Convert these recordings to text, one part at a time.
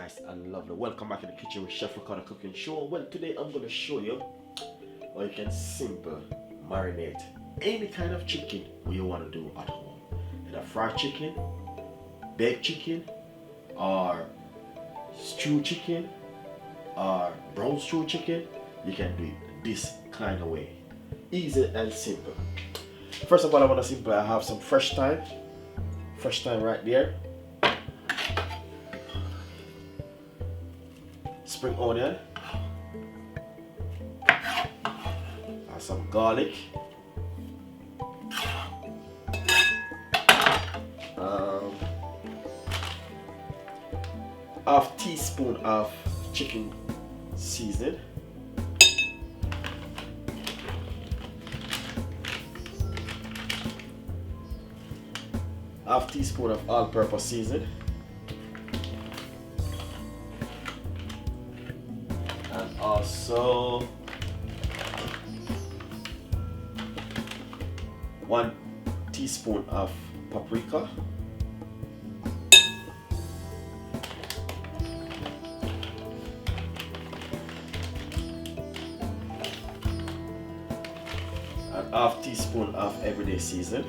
nice and lovely. Welcome back in the kitchen with Chef Ricardo cooking show. Well, today I'm going to show you how you can simple marinate any kind of chicken you want to do at home. Either fried chicken, baked chicken, or stew chicken, or brown stew chicken. You can do it this kind of way. Easy and simple. First of all, I have some fresh thyme. Fresh thyme right there. Spring onion. Some garlic. Half teaspoon of chicken seasoning. Half teaspoon of all-purpose seasoning. And also 1 teaspoon of paprika. And half teaspoon of everyday seasoning.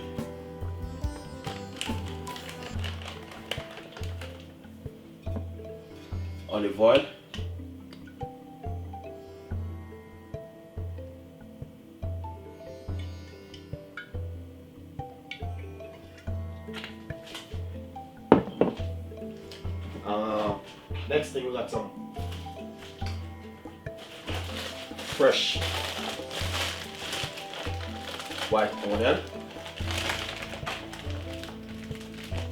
Olive oil. Next thing, we got some fresh white onion.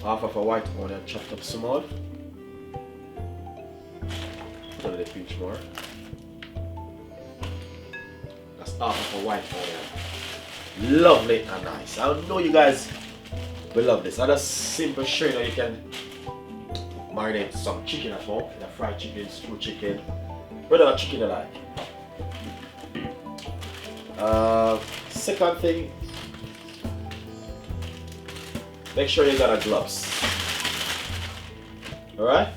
Half of a white onion chopped up small. Put a little pinch more. That's half of a white onion. Lovely and nice. I know you guys will love this. I just simple show you how you can marinate some chicken at home, either fried chicken, stew chicken, whatever chicken you like. Second thing, make sure you got a gloves. Alright?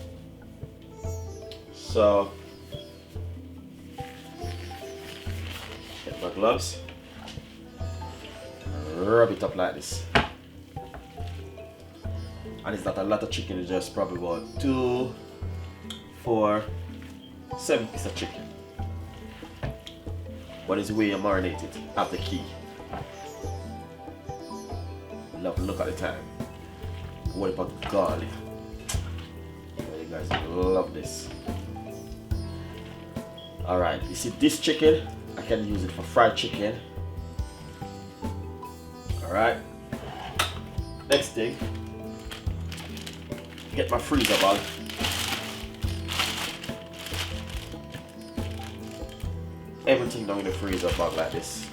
So, get my gloves, rub it up like this. And it's not a lot of chicken, it's just probably about 2, 4, 7 pieces of chicken. But it's the way you marinate it, that's the key. Look at the time. What about garlic? You guys love this. Alright, you see this chicken, I can use it for fried chicken. Alright. Next thing, get my freezer bag. Everything down in the freezer bag like this.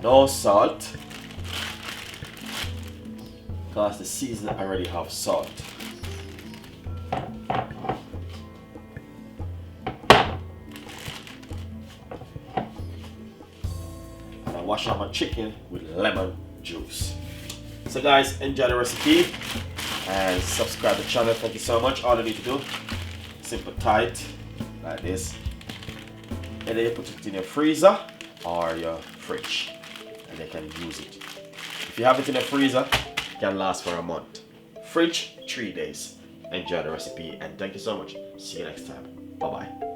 No salt, because the seasoning already have salt. Wash out my chicken with lemon juice. So guys, enjoy the recipe and subscribe to the channel. Thank you so much. All you need to do, simple tight like this, and then you put it in your freezer or your fridge and they can use it. If you have it in the freezer, it can last for a month. Fridge, 3 days. Enjoy the recipe and thank you so much. See you next time. Bye bye.